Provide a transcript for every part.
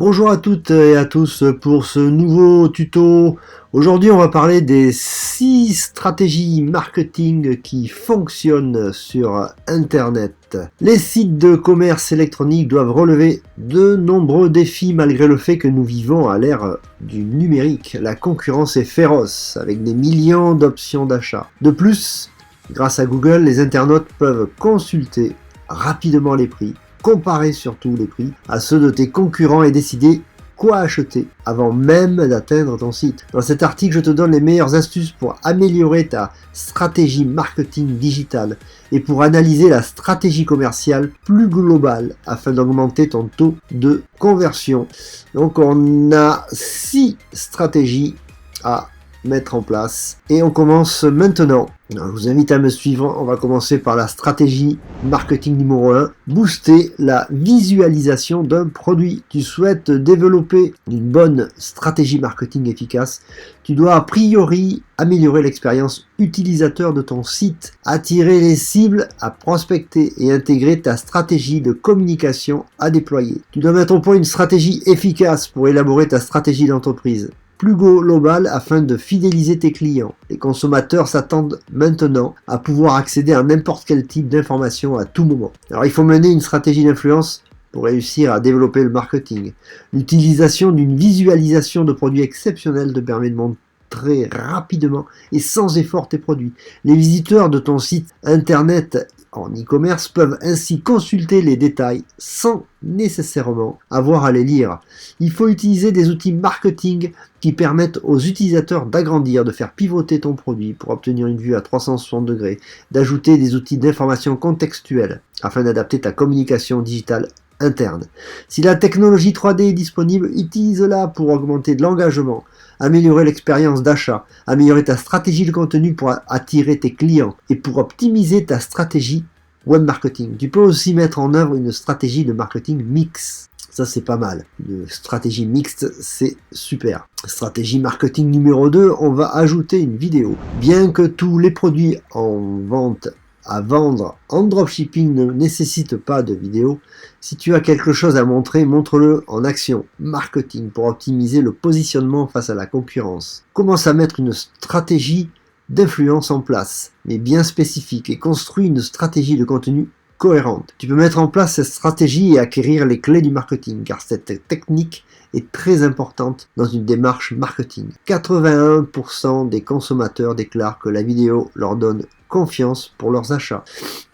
Bonjour à toutes et à tous pour ce nouveau tuto. Aujourd'hui, on va parler des 6 stratégies marketing qui fonctionnent sur Internet. Les sites de commerce électronique doivent relever de nombreux défis malgré le fait que nous vivons à l'ère du numérique. La concurrence est féroce avec des millions d'options d'achat. De plus, grâce à Google, les internautes peuvent consulter rapidement les prix, comparer surtout les prix à ceux de tes concurrents et décider quoi acheter avant même d'atteindre ton site. Dans cet article, je te donne les meilleures astuces pour améliorer ta stratégie marketing digitale et pour analyser la stratégie commerciale plus globale afin d'augmenter ton taux de conversion. Donc on a 6 stratégies à mettre en place et on commence maintenant. Alors, je vous invite à me suivre. On va commencer par la stratégie marketing numéro 1. Booster la visualisation d'un produit. Tu souhaites développer une bonne stratégie marketing efficace. Tu dois a priori améliorer l'expérience utilisateur de ton site, attirer les cibles à prospecter et intégrer ta stratégie de communication à déployer. Tu dois mettre au point une stratégie efficace pour élaborer ta stratégie d'entreprise plus global afin de fidéliser tes clients. Les consommateurs s'attendent maintenant à pouvoir accéder à n'importe quel type d'information à tout moment. Alors il faut mener une stratégie d'influence pour réussir à développer le marketing. L'utilisation d'une visualisation de produits exceptionnels te permet de montrer rapidement et sans effort tes produits. Les visiteurs de ton site internet en e-commerce peuvent ainsi consulter les détails sans nécessairement avoir à les lire. Il faut utiliser des outils marketing qui permettent aux utilisateurs d'agrandir, de faire pivoter ton produit pour obtenir une vue à 360 degrés, d'ajouter des outils d'information contextuelle afin d'adapter ta communication digitale interne. Si la technologie 3D est disponible, utilise-la pour augmenter de l'engagement, améliorer l'expérience d'achat, améliorer ta stratégie de contenu pour attirer tes clients et pour optimiser ta stratégie web marketing. Tu peux aussi mettre en œuvre une stratégie de marketing mix. Ça, c'est pas mal. Une stratégie mixte, c'est super. Stratégie marketing numéro 2, on va ajouter une vidéo. Bien que tous les produits en vente à vendre en dropshipping ne nécessitent pas de vidéo, si tu as quelque chose à montrer, montre-le en action marketing pour optimiser le positionnement face à la concurrence. Commence à mettre une stratégie d'influence en place, mais bien spécifique, et construis une stratégie de contenu cohérente. Tu peux mettre en place cette stratégie et acquérir les clés du marketing, car cette technique est très importante dans une démarche marketing. 81% des consommateurs déclarent que la vidéo leur donne confiance pour leurs achats.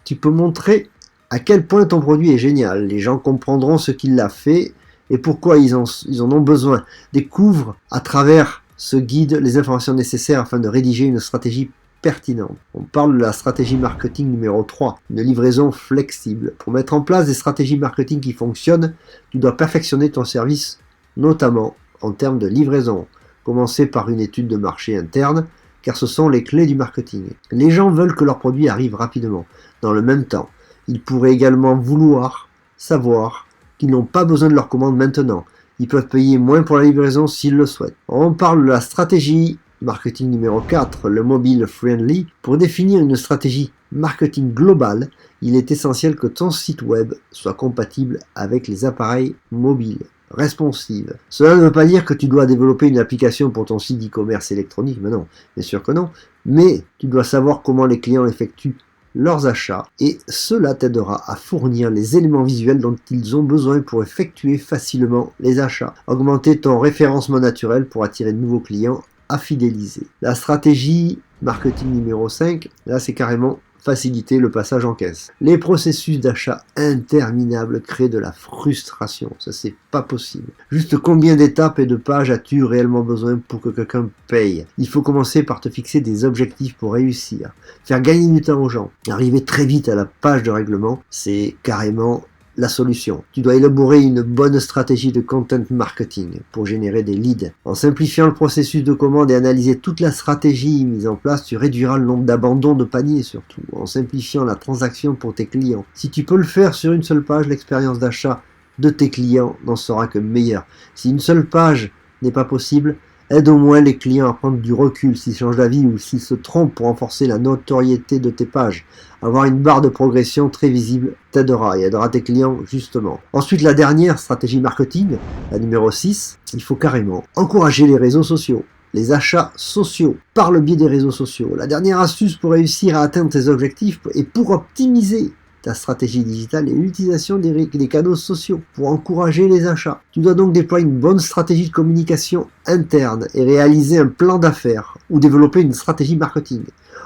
Tu peux montrer à quel point ton produit est génial. Les gens comprendront ce qu'il a fait et pourquoi ils en ont besoin. Découvre à travers ce guide les informations nécessaires afin de rédiger une stratégie pertinente. On parle de la stratégie marketing numéro 3, une livraison flexible. Pour mettre en place des stratégies marketing qui fonctionnent, tu dois perfectionner ton service, notamment en termes de livraison. Commencer par une étude de marché interne, car ce sont les clés du marketing. Les gens veulent que leurs produits arrivent rapidement. Dans le même temps, ils pourraient également vouloir savoir qu'ils n'ont pas besoin de leur commande maintenant. Ils peuvent payer moins pour la livraison s'ils le souhaitent. On parle de la stratégie marketing numéro 4, le mobile friendly. Pour définir une stratégie marketing globale, il est essentiel que ton site web soit compatible avec les appareils mobiles. Responsive. Cela ne veut pas dire que tu dois développer une application pour ton site d'e-commerce électronique, mais non, bien sûr que non. Mais tu dois savoir comment les clients effectuent leurs achats et cela t'aidera à fournir les éléments visuels dont ils ont besoin pour effectuer facilement les achats. Augmenter ton référencement naturel pour attirer de nouveaux clients à fidéliser. La stratégie marketing numéro 5, là c'est carrément faciliter le passage en caisse. Les processus d'achat interminables créent de la frustration. Ça, c'est pas possible. Juste combien d'étapes et de pages as-tu réellement besoin pour que quelqu'un paye? Il faut commencer par te fixer des objectifs pour réussir. Faire gagner du temps aux gens. Arriver très vite à la page de règlement, c'est carrément la solution. Tu dois élaborer une bonne stratégie de content marketing pour générer des leads. En simplifiant le processus de commande et analyser toute la stratégie mise en place, tu réduiras le nombre d'abandons de panier surtout, en simplifiant la transaction pour tes clients. Si tu peux le faire sur une seule page, l'expérience d'achat de tes clients n'en sera que meilleure. Si une seule page n'est pas possible, Aide au moins les clients à prendre du recul s'ils changent d'avis ou s'ils se trompent pour renforcer la notoriété de tes pages. Avoir une barre de progression très visible t'aidera et aidera tes clients justement. Ensuite, la dernière stratégie marketing, la numéro 6, il faut carrément encourager les réseaux sociaux. Les achats sociaux, par le biais des réseaux sociaux. La dernière astuce pour réussir à atteindre tes objectifs et pour optimiser ta stratégie digitale est l'utilisation des canaux sociaux pour encourager les achats. Tu dois donc déployer une bonne stratégie de communication interne et réaliser un plan d'affaires ou développer une stratégie marketing.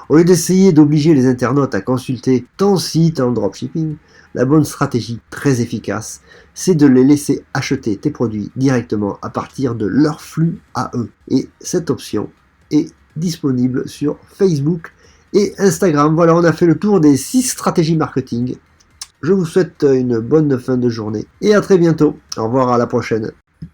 Au lieu d'essayer d'obliger les internautes à consulter ton site en dropshipping, la bonne stratégie très efficace, c'est de les laisser acheter tes produits directement à partir de leur flux à eux. Et cette option est disponible sur Facebook et Instagram. Voilà, on a fait le tour des 6 stratégies marketing. Je vous souhaite une bonne fin de journée et à très bientôt. Au revoir, à la prochaine.